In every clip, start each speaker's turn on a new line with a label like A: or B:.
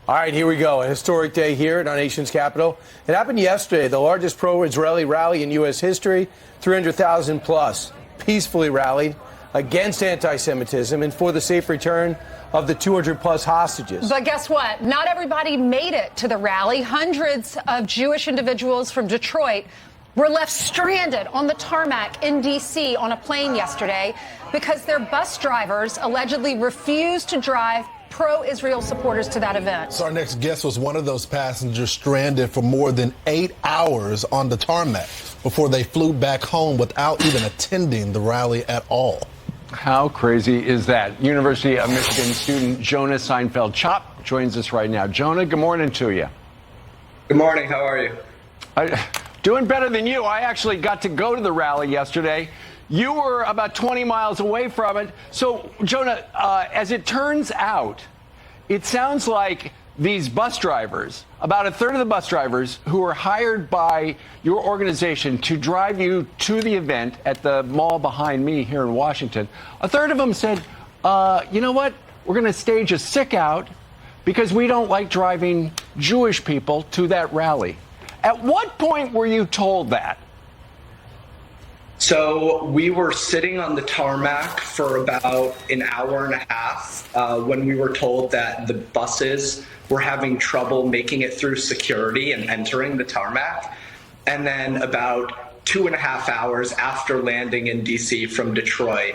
A: All right, here we go. A historic day here in our nation's capital. It happened yesterday, the largest pro-Israeli rally in U.S. history. 300,000 plus peacefully rallied against anti-Semitism and for the safe return of the 200 plus hostages.
B: But guess what? Not everybody made it to the rally. Hundreds of Jewish individuals from Detroit were left stranded on the tarmac in D.C. on a plane yesterday because their bus drivers allegedly refused to drive pro-Israel supporters to that event.
C: So our next guest was one of those passengers stranded for more than 8 hours on the tarmac before they flew back home without even attending the rally at all.
D: How crazy is that? University of Michigan student Jonah Seinfeld-Chop joins us right now. Jonah, good morning to you.
E: Good morning. How are you?
D: Doing better than you. I actually got to go to the rally yesterday. You were about 20 miles away from it. So, Jonah, as it turns out, it sounds like these bus drivers, about a third of the bus drivers who were hired by your organization to drive you to the event at the mall behind me here in Washington, a third of them said, you know what, we're going to stage a sick out because we don't like driving Jewish people to that rally. At what point were you told that?
E: So we were sitting on the tarmac for about an hour and a half when we were told that the buses were having trouble making it through security and entering the tarmac. And then about 2.5 hours after landing in D.C. from Detroit,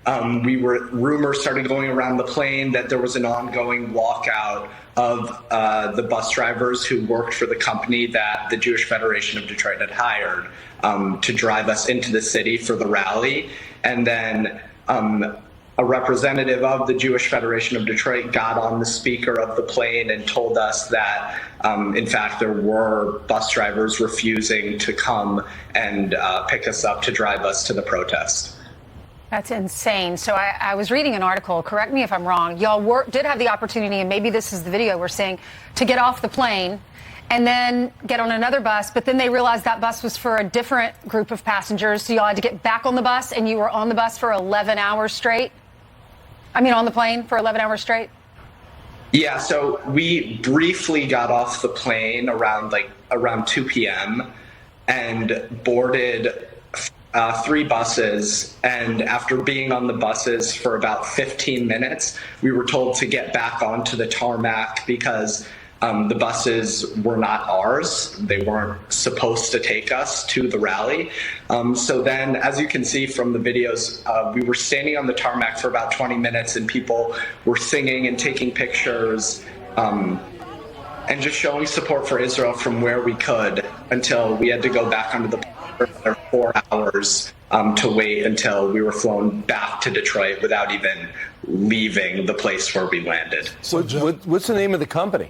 E: rumors started going around the plane that there was an ongoing walkout of the bus drivers who worked for the company that the Jewish Federation of Detroit had hired to drive us into the city for the rally. And then a representative of the Jewish Federation of Detroit got on the speaker of the plane and told us that, in fact, there were bus drivers refusing to come and pick us up to drive us to the protest.
B: That's insane. So I was reading an article, correct me if I'm wrong, y'all did have the opportunity, and maybe this is the video we're seeing, to get off the plane and then get on another bus, but then they realized that bus was for a different group of passengers, so y'all had to get back on the bus, and you were on the bus for 11 hours straight? I mean, on the plane for 11 hours straight?
E: Yeah, so we briefly got off the plane around 2 p.m. and boarded 3 buses, and after being on the buses for about 15 minutes, we were told to get back onto the tarmac because the buses were not ours. They weren't supposed to take us to the rally. So then, as you can see from the videos, we were standing on the tarmac for about 20 minutes, and people were singing and taking pictures and just showing support for Israel from where we could until we had to go back onto the plane for 4 hours to wait until we were flown back to Detroit without even leaving the place where we landed.
A: So what's the name of the company?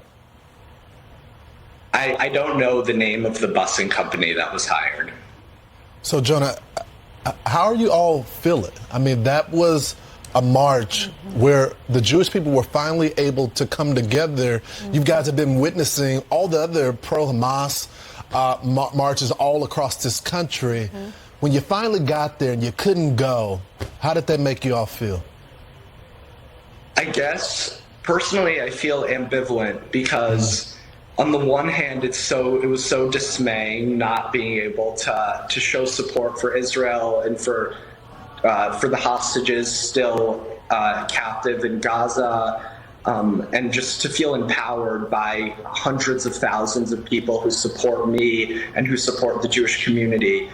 E: I don't know the name of the busing company that was hired.
C: So, Jonah, how are you all feeling? I mean, that was a march where the Jewish people were finally able to come together. You guys have been witnessing all the other pro-Hamas marches all across this country. When you finally got there and you couldn't go, how did that make you all feel?
E: I guess, personally, I feel ambivalent because on the one hand, it was so dismaying not being able to show support for Israel and for the hostages still captive in Gaza, and just to feel empowered by hundreds of thousands of people who support me and who support the Jewish community.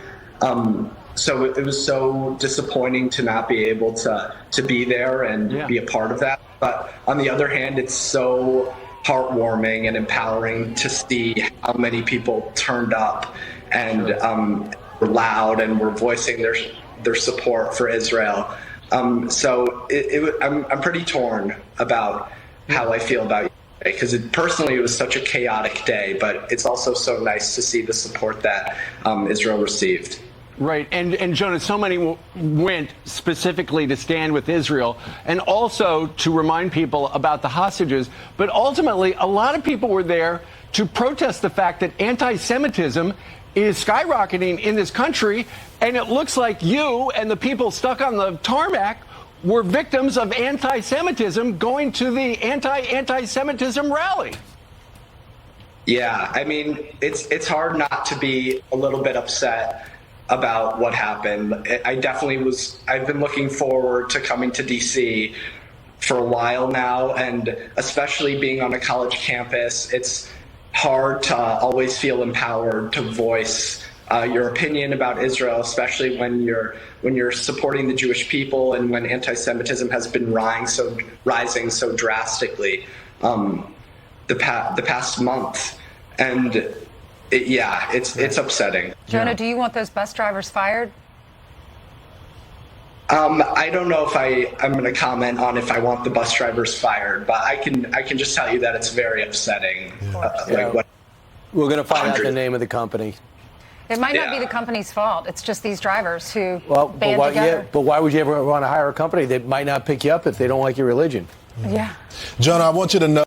E: So it was so disappointing to not be able to be there and be a part of that. But on the other hand, it's so heartwarming and empowering to see how many people turned up and were loud and were voicing their support for Israel. So I'm pretty torn about how I feel about it, because personally it was such a chaotic day, but it's also so nice to see the support that Israel received.
D: Right. And Jonah, so many went specifically to stand with Israel and also to remind people about the hostages. But ultimately, a lot of people were there to protest the fact that anti-Semitism is skyrocketing in this country. And it looks like you and the people stuck on the tarmac were victims of anti-Semitism going to the anti-Semitism rally.
E: Yeah, I mean, it's hard not to be a little bit upset about what happened. I've been looking forward to coming to DC for a while now, and especially being on a college campus, it's hard to always feel empowered to voice your opinion about Israel, especially when you're supporting the Jewish people and when anti-Semitism has been rising so drastically the past month. And it's upsetting.
B: Jonah, do you want those bus drivers fired?
E: I don't know if I'm going to comment on if I want the bus drivers fired, but I can just tell you that it's very upsetting.
A: We're going to find out the name of the company.
B: It might not be the company's fault. It's just these drivers who band together.
A: Yeah, but why would you ever want to hire a company that might not pick you up if they don't like your religion?
B: Yeah.
C: Jonah, I want you to know